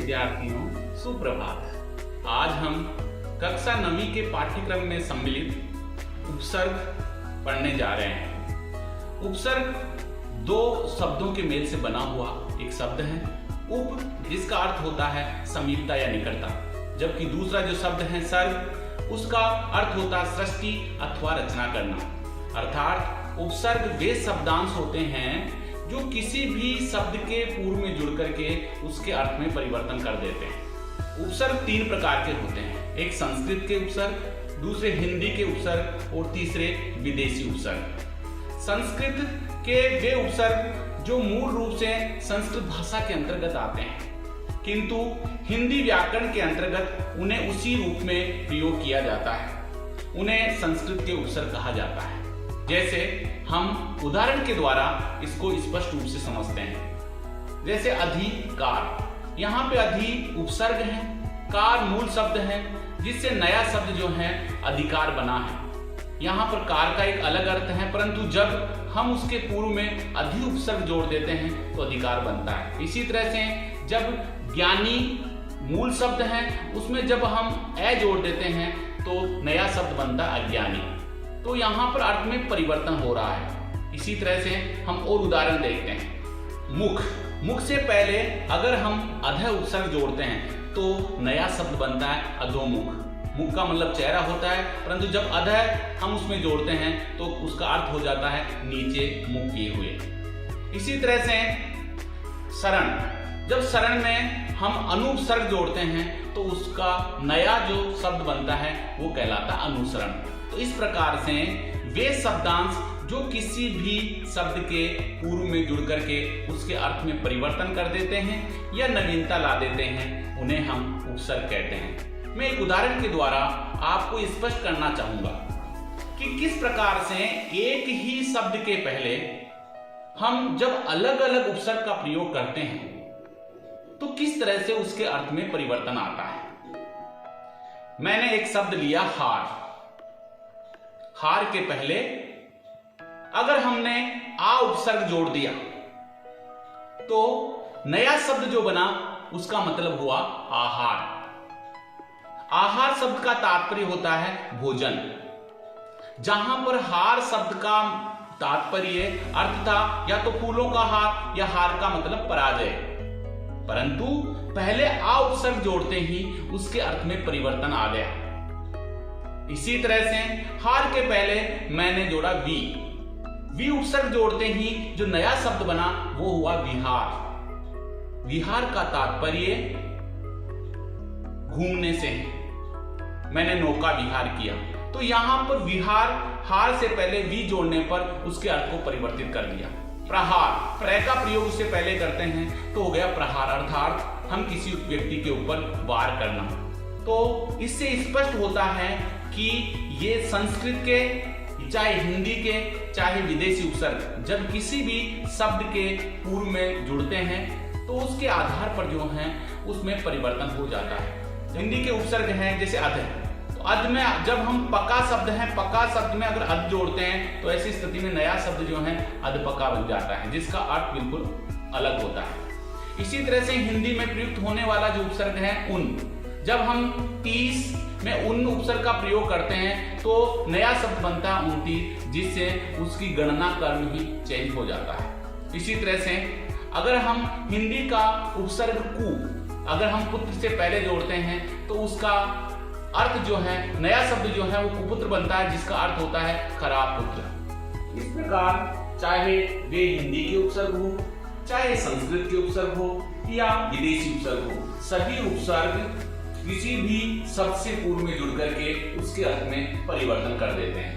विद्यार्थियों, सुप्रभात। आज हम कक्षा 9वीं के पाठ्यक्रम में सम्मिलित उपसर्ग पढ़ने जा रहे हैं। उपसर्ग दो शब्दों के मेल से बना हुआ एक शब्द है। उप, जिसका अर्थ होता है समीपता या निकटता, जबकि दूसरा जो शब्द है सर्ग, उसका अर्थ होता है सृष्टि अथवा रचना करना। अर्थात उपसर्ग वे शब्दांश होते हैं जो किसी भी शब्द के पूर्व में जुड़ करके उसके अर्थ में परिवर्तन कर देते हैं। उपसर्ग तीन प्रकार के होते हैं, एक संस्कृत के उपसर्ग, दूसरे हिंदी के उपसर्ग और तीसरे विदेशी उपसर्ग। संस्कृत के वे उपसर्ग जो मूल रूप से संस्कृत भाषा के अंतर्गत आते हैं, किंतु हिंदी व्याकरण के अंतर्गत उन्हें उसी रूप में प्रयोग किया जाता है। उन्हें संस्कृत के उपसर्ग कहा जाता है। जैसे हम उदाहरण के द्वारा इसको स्पष्ट रूप से समझते हैं। जैसे अधिकार, यहाँ पे अधि उपसर्ग है, कार मूल शब्द है, जिससे नया शब्द जो है अधिकार बना है। यहाँ पर कार का एक अलग अर्थ है, परंतु जब हम उसके पूर्व में अधि उपसर्ग जोड़ देते हैं तो अधिकार बनता है। इसी तरह से जब ज्ञानी मूल शब्द है, उसमें जब हम ए जोड़ देते हैं तो नया शब्द बनता है अज्ञानी। तो यहाँ पर अर्थ में परिवर्तन हो रहा है। इसी तरह से हम और उदाहरण देखते हैं। मुख, मुख से पहले अगर हम अधः उपसर्ग जोड़ते हैं तो नया शब्द बनता है अधोमुख। मुख का मतलब चेहरा होता है, परंतु जब अधः हम उसमें जोड़ते हैं तो उसका अर्थ हो जाता है नीचे मुख किए हुए। इसी तरह से शरण, जब शरण में हम अनुपसर्ग जोड़ते हैं तो उसका नया जो शब्द बनता है वो कहलाता अनुसरण। तो इस प्रकार से वे शब्दांश जो किसी भी शब्द के पूर्व में जुड़ करके उसके अर्थ में परिवर्तन कर देते हैं या नवीनता ला देते हैं, उन्हें हम उपसर्ग कहते हैं। मैं एक उदाहरण के द्वारा आपको स्पष्ट करना चाहूंगा कि किस प्रकार से एक ही शब्द के पहले हम जब अलग अलग उपसर्ग का प्रयोग करते हैं तो किस तरह से उसके अर्थ में परिवर्तन आता है। मैंने एक शब्द लिया हार। हार के पहले अगर हमने आ उपसर्ग जोड़ दिया तो नया शब्द जो बना उसका मतलब हुआ आहार। आहार शब्द का तात्पर्य होता है भोजन। जहां पर हार शब्द का तात्पर्य अर्थ था या तो फूलों का हार या हार का मतलब पराजय, परंतु पहले आ उपसर्ग जोड़ते ही उसके अर्थ में परिवर्तन आ गया। इसी तरह से हार के पहले मैंने जोड़ा वी। वी उपसर्ग जोड़ते ही जो नया शब्द बना वो हुआ विहार। विहार का तात्पर्य घूमने से है। मैंने नौका विहार किया। तो यहां पर विहार, हार से पहले वी जोड़ने पर उसके अर्थ को परिवर्तित कर दिया। प्रहार, प्र का प्रयोग उससे पहले करते हैं तो हो गया प्रहार, अर्थात हम किसी व्यक्ति के ऊपर वार करना। तो इससे स्पष्ट होता है कि ये संस्कृत के, चाहे हिंदी के, चाहे विदेशी उपसर्ग जब किसी भी शब्द के पूर्व में जुड़ते हैं तो उसके आधार पर जो है उसमें परिवर्तन हो जाता है। हिंदी के उपसर्ग हैं जैसे अध, तो अध में जब हम पका शब्द है, पका शब्द में अगर अध जोड़ते हैं तो ऐसी स्थिति में नया शब्द जो है अधपका बन जाता है, जिसका अर्थ बिल्कुल अलग होता है। इसी तरह से हिंदी में प्रयुक्त होने वाला जो उपसर्ग है उन, जब हम 30 में उन उपसर्ग का प्रयोग करते हैं तो नया शब्द बनता है 29, जिससे उसकी गणना कर्म ही चेंज हो जाता है। इसी तरह से अगर हम हिंदी का उपसर्ग कु अगर हम पुत्र से पहले जोड़ते हैं तो उसका अर्थ जो है, नया शब्द जो है वो कुपुत्र बनता है, जिसका अर्थ होता है खराब पुत्र। इस प्रकार चाहे वे हिंदी के उपसर्ग हो, चाहे संस्कृत के उपसर्ग हो या विदेशी उपसर्ग हो, सभी उपसर्ग किसी भी शब्द से पूर्व में जुड़ करके उसके अर्थ में परिवर्तन कर देते हैं।